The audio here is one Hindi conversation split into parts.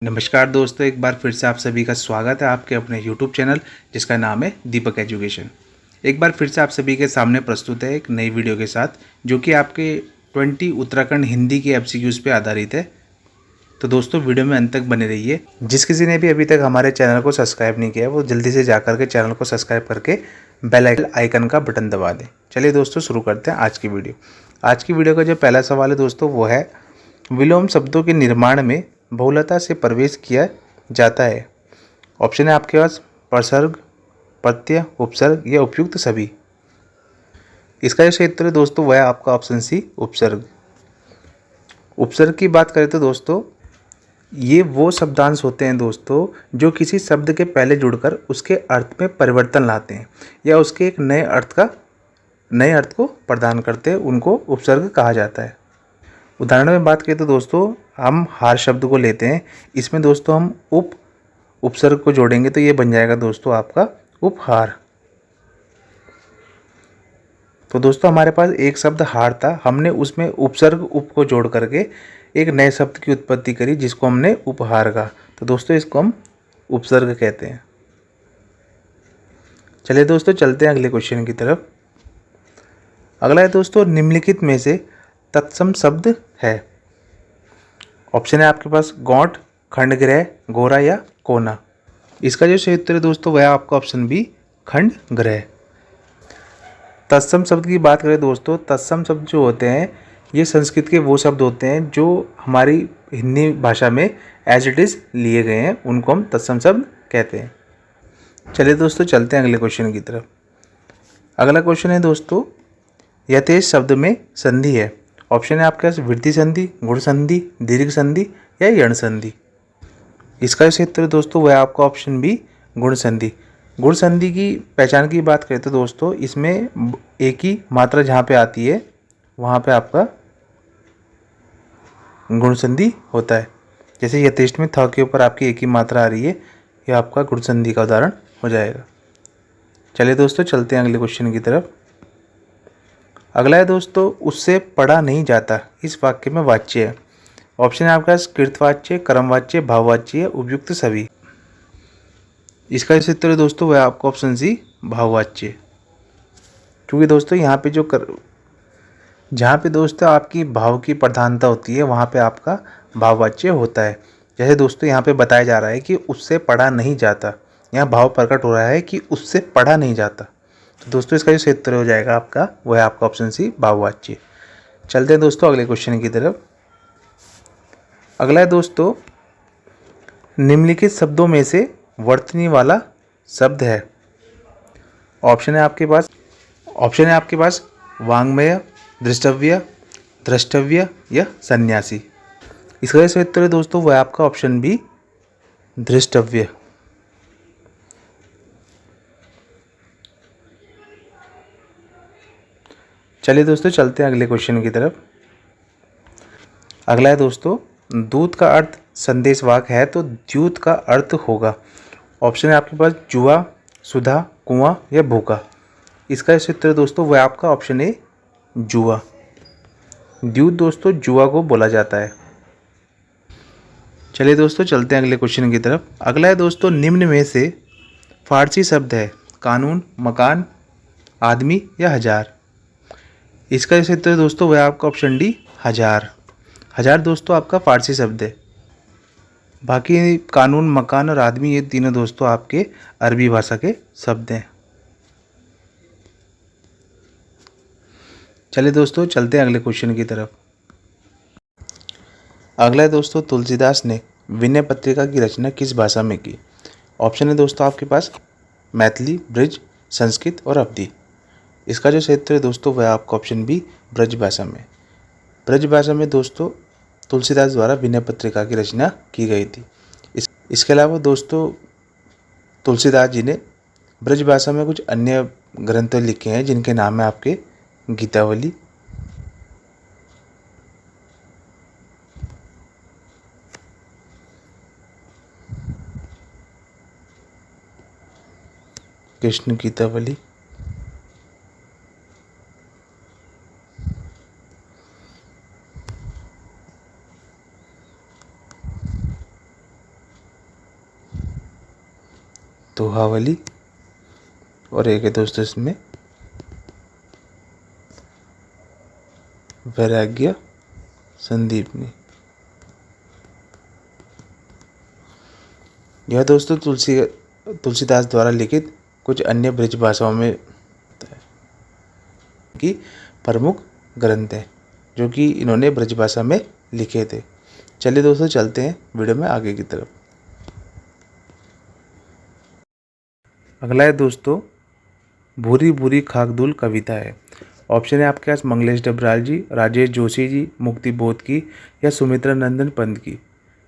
नमस्कार दोस्तों, एक बार फिर से आप सभी का स्वागत है आपके अपने YouTube चैनल जिसका नाम है दीपक एजुकेशन। एक बार फिर से आप सभी के सामने प्रस्तुत है एक नई वीडियो के साथ जो कि आपके 20 उत्तराखंड हिंदी के एमसीक्यूज़ पे आधारित है। तो दोस्तों वीडियो में अंत तक बने रहिए। जिस किसी ने भी अभी तक हमारे चैनल को सब्सक्राइब नहीं किया वो जल्दी से जाकर के चैनल को सब्सक्राइब करके बेल आइकन का बटन दबा दें। चलिए दोस्तों शुरू करते हैं आज की वीडियो। आज की वीडियो का जो पहला सवाल है दोस्तों वो है, विलोम शब्दों के निर्माण में बहुलता से प्रवेश किया जाता है। ऑप्शन है आपके पास प्रसर्ग, प्रत्यय, उपसर्ग या उपयुक्त सभी। इसका जो क्षेत्र है दोस्तों वह है आपका ऑप्शन सी उपसर्ग। उपसर्ग की बात करें तो दोस्तों ये वो शब्दांश होते हैं दोस्तों जो किसी शब्द के पहले जुड़कर उसके अर्थ में परिवर्तन लाते हैं या उसके एक नए अर्थ को प्रदान करते हैं, उनको उपसर्ग कहा जाता है। उदाहरण में बात करें तो दोस्तों हम हार शब्द को लेते हैं। इसमें दोस्तों हम उपसर्ग को जोड़ेंगे तो ये बन जाएगा दोस्तों आपका उपहार। तो दोस्तों हमारे पास एक शब्द हार था, हमने उसमें उपसर्ग उप को जोड़ करके एक नए शब्द की उत्पत्ति करी जिसको हमने उपहार कहा। तो दोस्तों इसको हम उपसर्ग कहते हैं। चलिए दोस्तों चलते हैं अगले क्वेश्चन की तरफ। अगला है दोस्तों, निम्नलिखित में से तत्सम शब्द है। ऑप्शन है आपके पास गौंठ, खंडग्रह, गोरा या कोना। इसका जो सही उत्तर है दोस्तों वह आपका ऑप्शन बी खंडग्रह। तत्सम शब्द की बात करें दोस्तों, तत्सम शब्द जो होते हैं ये संस्कृत के वो शब्द होते हैं जो हमारी हिंदी भाषा में एज इट इज़ लिए गए हैं, उनको हम तत्सम शब्द कहते हैं। चलिए दोस्तों चलते हैं अगले क्वेश्चन की तरफ। अगला क्वेश्चन है दोस्तों, यथेश शब्द में संधि है। ऑप्शन है आपके पास वृद्धि संधि, गुण संधि, दीर्घ संधि या यण संधि। इसका क्षेत्र दोस्तों वह आपका ऑप्शन बी गुण संधि। गुण संधि की पहचान की बात करें तो दोस्तों इसमें एक ही मात्रा जहाँ पे आती है वहाँ पे आपका गुण संधि होता है। जैसे यथेष्ट में थ के ऊपर आपकी एक ही मात्रा आ रही है, यह आपका गुण संधि का उदाहरण हो जाएगा। चलिए दोस्तों चलते हैं अगले क्वेश्चन की तरफ। अगला है दोस्तों, उससे पढ़ा नहीं जाता इस वाक्य में वाच्य है। ऑप्शन है आपके पास कृतवाच्य, कर्मवाच्य, भाववाच्य या उपयुक्त सभी। इसका क्षेत्र है दोस्तों वह आपका ऑप्शन सी भाववाच्य। क्योंकि दोस्तों यहाँ पे जहाँ पे दोस्तों आपकी भाव की प्रधानता होती है वहाँ पे आपका भाववाच्य होता है। जैसे दोस्तों यहाँ पे बताया जा रहा है कि उससे पढ़ा नहीं जाता, यहाँ भाव प्रकट हो रहा है कि उससे पढ़ा नहीं जाता। तो दोस्तों इसका जो क्षेत्र हो जाएगा आपका वह है आपका ऑप्शन सी भाववाच्य। चलते हैं दोस्तों अगले क्वेश्चन की तरफ। अगला है दोस्तों, निम्नलिखित शब्दों में से वर्तनी वाला शब्द है। ऑप्शन है आपके पास वांग्मय, दृष्टव्य, द्रष्टव्य या सन्यासी। इसका जो उत्तर है दोस्तों वह आपका ऑप्शन बी दृष्टव्य। चलिए दोस्तों चलते हैं अगले क्वेश्चन की तरफ। अगला है दोस्तों, दूत का अर्थ संदेशवाहक है तो द्यूत का अर्थ होगा। ऑप्शन है आपके पास जुआ, सुधा, कुआं या भूखा। इसका उत्तर दोस्तों वह आपका ऑप्शन है जुआ। द्यूत दोस्तों जुआ को बोला जाता है। चलिए दोस्तों चलते हैं अगले क्वेश्चन की तरफ। अगला है दोस्तों, निम्न में से फारसी शब्द है कानून, मकान, आदमी या हजार। इसका उत्तर दोस्तों वह आपका ऑप्शन डी हजार। हजार दोस्तों आपका फारसी शब्द है। बाकी कानून, मकान और आदमी ये तीनों दोस्तों आपके अरबी भाषा के शब्द हैं। चलिए दोस्तों चलते हैं अगले क्वेश्चन की तरफ। अगला है दोस्तों, तुलसीदास ने विनय पत्रिका की रचना किस भाषा में की। ऑप्शन है दोस्तों आपके पास मैथिली, ब्रज, संस्कृत और अवधी। इसका जो क्षेत्र है दोस्तों वह आपका ऑप्शन बी ब्रज भाषा में। ब्रज भाषा में दोस्तों तुलसीदास द्वारा विनय पत्रिका की रचना की गई थी। इसके अलावा दोस्तों तुलसीदास जी ने ब्रज भाषा में कुछ अन्य ग्रंथ लिखे हैं जिनके नाम है आपके गीतावली, कृष्ण गीतावली, दोहावली, और एक है दोस्तों इसमें वैराग्य संदीपनी। यह दोस्तों तुलसीदास द्वारा लिखित कुछ अन्य ब्रज भाषाओं में की प्रमुख ग्रंथ हैं जो कि इन्होंने ब्रज भाषा में लिखे थे। चलिए दोस्तों चलते हैं वीडियो में आगे की तरफ। अगला है दोस्तों भूरी भूरी खाकदूल कविता है। ऑप्शन है आपके पास मंगलेश डबराल जी, राजेश जोशी जी, मुक्ति बोध की या सुमित्रा नंदन पंत की।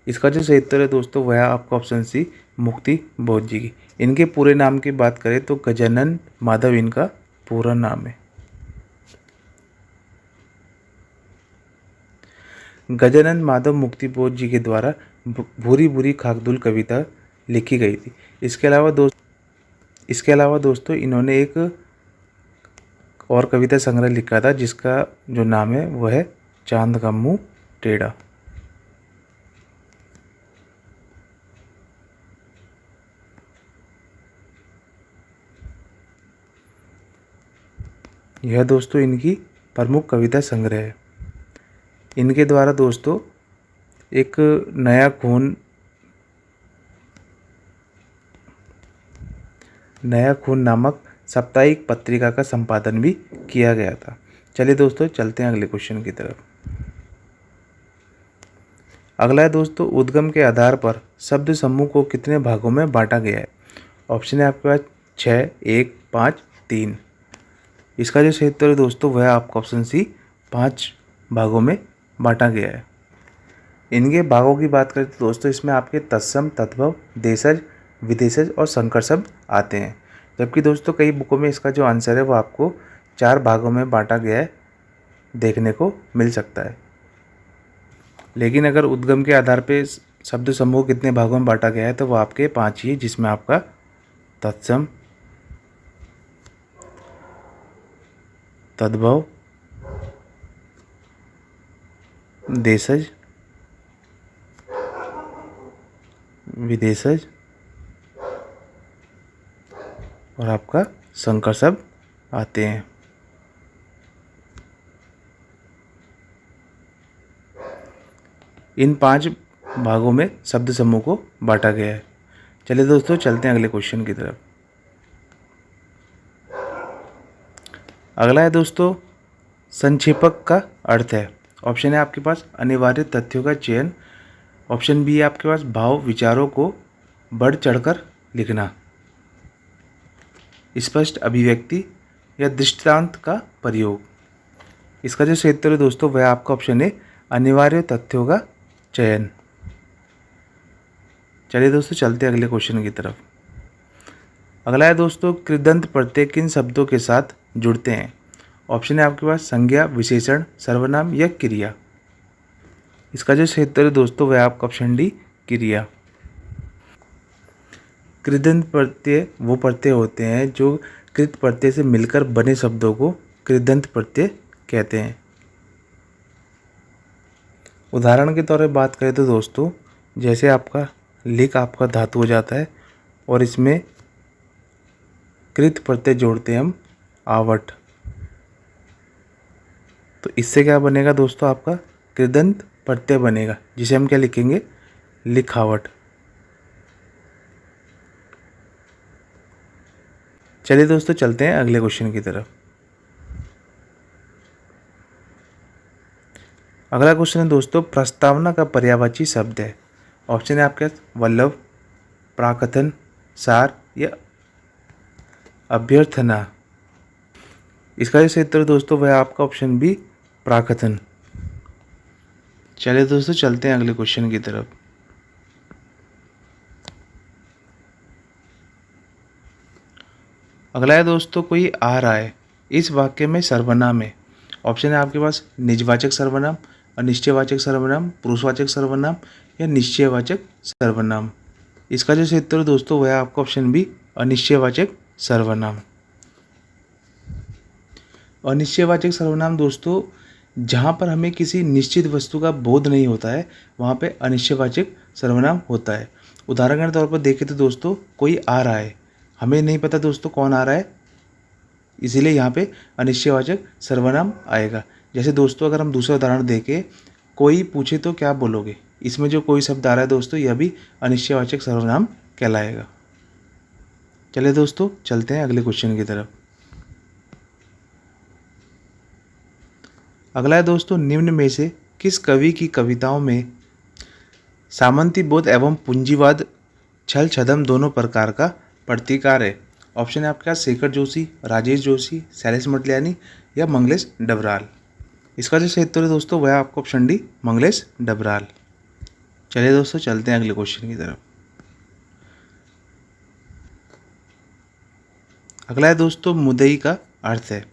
इसका जो सही उत्तर है दोस्तों वह है आपका ऑप्शन सी मुक्ति बोध जी की। इनके पूरे नाम की बात करें तो गजानन माधव इनका पूरा नाम है। गजानन माधव मुक्ति बोध जी के द्वारा भूरी भूरी खाकदूल कविता लिखी गई थी। इसके अलावा दोस्तों इन्होंने एक और कविता संग्रह लिखा था जिसका जो नाम है वह है चांद का मुंह टेढ़ा। यह दोस्तों इनकी प्रमुख कविता संग्रह है। इनके द्वारा दोस्तों एक नया खून नामक साप्ताहिक पत्रिका का संपादन भी किया गया था। चलिए दोस्तों चलते हैं अगले क्वेश्चन की तरफ। अगला है दोस्तों उद्गम के आधार पर शब्द समूह को कितने भागों में बांटा गया है। ऑप्शन है आपके पास 6, 1, 5, 3। इसका जो सही उत्तर है दोस्तों वह आपका ऑप्शन सी 5 भागों में बांटा गया है। इनके भागों की बात करें तो दोस्तों इसमें आपके तत्सम, तद्भव, देशज, विदेशज और संकर शब्द आते हैं। जबकि दोस्तों कई बुकों में इसका जो आंसर है वो आपको 4 भागों में बांटा गया है देखने को मिल सकता है। लेकिन अगर उद्गम के आधार पे शब्द समूह कितने भागों में बांटा गया है तो वो आपके 5 ही, जिसमें आपका तत्सम, तद्भव, देशज, विदेशज और आपका संकर शब्द आते हैं। इन 5 भागों में शब्द समूह को बांटा गया है। चलिए दोस्तों चलते हैं अगले क्वेश्चन की तरफ। अगला है दोस्तों संक्षेपक का अर्थ है। ऑप्शन है आपके पास अनिवार्य तथ्यों का चयन। ऑप्शन बी है आपके पास भाव विचारों को बढ़ चढ़कर लिखना, स्पष्ट अभिव्यक्ति या दृष्टांत का प्रयोग। इसका जो सही उत्तर है दोस्तों वह आपका ऑप्शन है अनिवार्य तथ्यों का चयन। चलिए दोस्तों चलते हैं अगले क्वेश्चन की तरफ। अगला है दोस्तों कृदंत प्रत्यय किन शब्दों के साथ जुड़ते हैं। ऑप्शन है आपके पास संज्ञा, विशेषण, सर्वनाम या क्रिया। इसका जो सही उत्तर है दोस्तों वह आपका ऑप्शन डी क्रिया। कृदंत प्रत्यय वो प्रत्यय होते हैं जो कृत प्रत्यय से मिलकर बने शब्दों को कृदंत प्रत्यय कहते हैं। उदाहरण के तौर पर बात करें तो दोस्तों जैसे आपका लिक आपका धातु हो जाता है और इसमें कृत प्रत्यय जोड़ते हैं हम आवट, तो इससे क्या बनेगा दोस्तों आपका कृदंत प्रत्यय बनेगा जिसे हम क्या लिखेंगे लिखावट। चलिए दोस्तों चलते हैं अगले क्वेश्चन की तरफ। अगला क्वेश्चन है दोस्तों प्रस्तावना का पर्यायवाची शब्द है। ऑप्शन है आपके पास वल्लभ, प्राकथन, सार या अभ्यर्थना। इसका जो सही उत्तर दोस्तों वह आपका ऑप्शन बी प्राकथन। चलिए दोस्तों चलते हैं अगले क्वेश्चन की तरफ। अगला है दोस्तों कोई आ रहा है, इस वाक्य में सर्वनाम है। ऑप्शन है आपके पास निजवाचक सर्वनाम, अनिश्चयवाचक सर्वनाम, पुरुषवाचक सर्वनाम या निश्चयवाचक सर्वनाम। इसका जो सही उत्तर दोस्तों वह है आपका ऑप्शन बी अनिश्चयवाचक सर्वनाम। अनिश्चयवाचक सर्वनाम दोस्तों जहाँ पर हमें किसी निश्चित वस्तु का बोध नहीं होता है वहाँ पे अनिश्चयवाचक सर्वनाम होता है। उदाहरण के तौर पर देखें तो दोस्तों कोई आ रहा है, हमें नहीं पता दोस्तों कौन आ रहा है, इसीलिए यहाँ पे अनिश्चयवाचक सर्वनाम आएगा। जैसे दोस्तों अगर हम दूसरा उदाहरण देखें, कोई पूछे तो क्या बोलोगे, इसमें जो कोई शब्द आ रहा है दोस्तों यह भी अनिश्चयवाचक सर्वनाम कहलाएगा। चलिए दोस्तों चलते हैं अगले क्वेश्चन की तरफ। अगला है दोस्तों, निम्न में से किस कवि की कविताओं में सामंती बोध एवं पूंजीवाद छल छदम दोनों प्रकार का प्रतिकार है। ऑप्शन है आपके पास शेखर जोशी, राजेश जोशी, शैलेश मटलियानी या मंगलेश डबराल। इसका जो सही उत्तर है दोस्तों वह आपको ऑप्शन डी मंगलेश डबराल। चलिए दोस्तों चलते हैं अगले क्वेश्चन की तरफ। अगला है दोस्तों, मुद्दई का अर्थ है।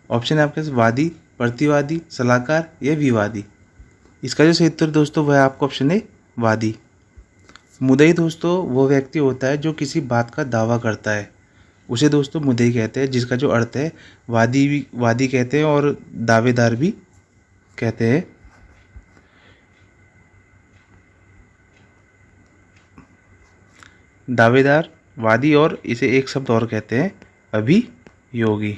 ऑप्शन है आपके पास वादी, प्रतिवादी, सलाहकार या विवादी। इसका जो सही उत्तर दोस्तों वह आपको ऑप्शन है वादी। मुद्दई दोस्तों वो व्यक्ति होता है जो किसी बात का दावा करता है, उसे दोस्तों मुद्दई कहते हैं, जिसका जो अर्थ है वादी कहते हैं और दावेदार भी कहते हैं। दावेदार, वादी और इसे एक शब्द और कहते हैं अभियोगी।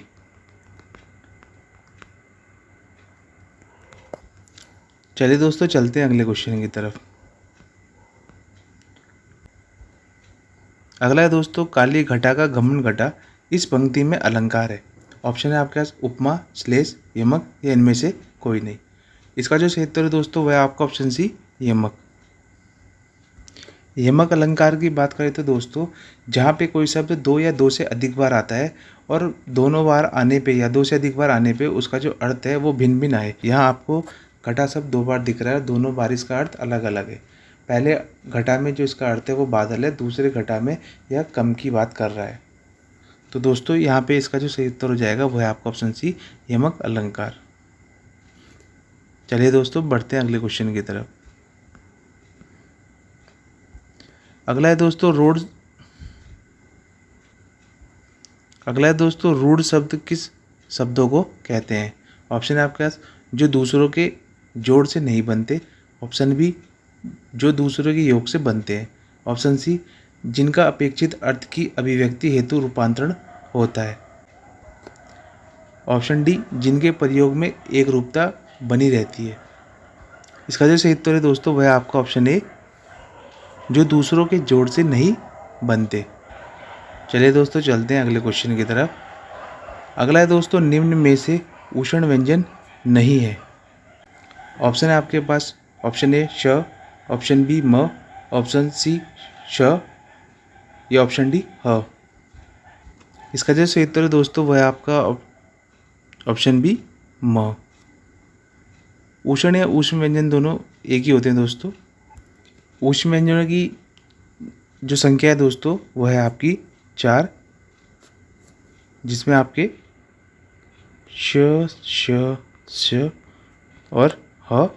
चलिए दोस्तों चलते हैं अगले क्वेश्चन की तरफ। अगला है दोस्तों, काली घटा का घमंड घटा इस पंक्ति में अलंकार है। ऑप्शन है आपके पास उपमा, श्लेष, यमक या इनमें से कोई नहीं। इसका जो सही उत्तर है दोस्तों वह आपका ऑप्शन सी यमक। यमक अलंकार की बात करें तो दोस्तों जहाँ पे कोई शब्द दो या दो से अधिक बार आता है और दोनों बार आने पे या दो से अधिक बार आने पे उसका जो अर्थ है वो भिन्न भिन्न आए। यहाँ आपको घटा शब्द दो बार दिख रहा है, दोनों बार इसका अर्थ अलग अलग है। पहले घटा में जो इसका अर्थ है वो बादल है, दूसरे घटा में यह कम की बात कर रहा है। तो दोस्तों यहाँ पे इसका जो सही उत्तर हो जाएगा वो है आपका ऑप्शन सी यमक अलंकार। चलिए दोस्तों बढ़ते हैं अगले क्वेश्चन की तरफ। अगला है दोस्तों रूढ़ शब्द किस शब्दों को कहते हैं। ऑप्शन है आपके पास जो दूसरों के जोड़ से नहीं बनते। ऑप्शन बी जो दूसरों के योग से बनते हैं। ऑप्शन सी जिनका अपेक्षित अर्थ की अभिव्यक्ति हेतु रूपांतरण होता है। ऑप्शन डी जिनके प्रयोग में एक रूपता बनी रहती है। इसका जो सही उत्तर है दोस्तों वह आपका ऑप्शन ए जो दूसरों के जोड़ से नहीं बनते। चलिए दोस्तों चलते हैं अगले क्वेश्चन की तरफ। अगला है दोस्तों, निम्न में से उष्ण व्यंजन नहीं है। ऑप्शन है आपके पास ऑप्शन ए श, ऑप्शन बी म, ऑप्शन सी श या ऑप्शन डी ह। इसका जो सही उत्तर है दोस्तों वह आपका ऑप्शन बी म। उष्ण या ऊष्म व्यंजन दोनों एक ही होते हैं दोस्तों। ऊष्म व्यंजनों की जो संख्या है दोस्तों वह है आपकी 4, जिसमें आपके श, श और ह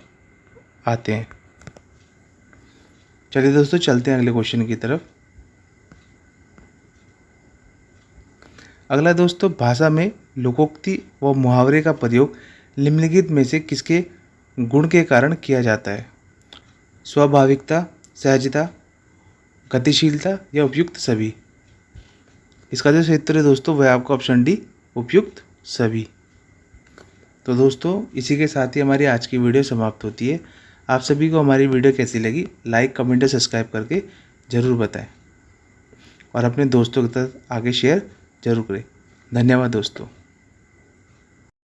आते हैं। चलिए दोस्तों चलते हैं अगले क्वेश्चन की तरफ। अगला दोस्तों, भाषा में लोकोक्ति व मुहावरे का प्रयोग निम्नलिखित में से किसके गुण के कारण किया जाता है। स्वाभाविकता, सहजता, गतिशीलता या उपयुक्त सभी। इसका जो सही उत्तर है दोस्तों वह आपका ऑप्शन डी उपयुक्त सभी। तो दोस्तों इसी के साथ ही हमारी आज की वीडियो समाप्त होती है। आप सभी को हमारी वीडियो कैसी लगी लाइक, कमेंट और सब्सक्राइब करके ज़रूर बताएं और अपने दोस्तों के साथ आगे शेयर जरूर करें। धन्यवाद दोस्तों।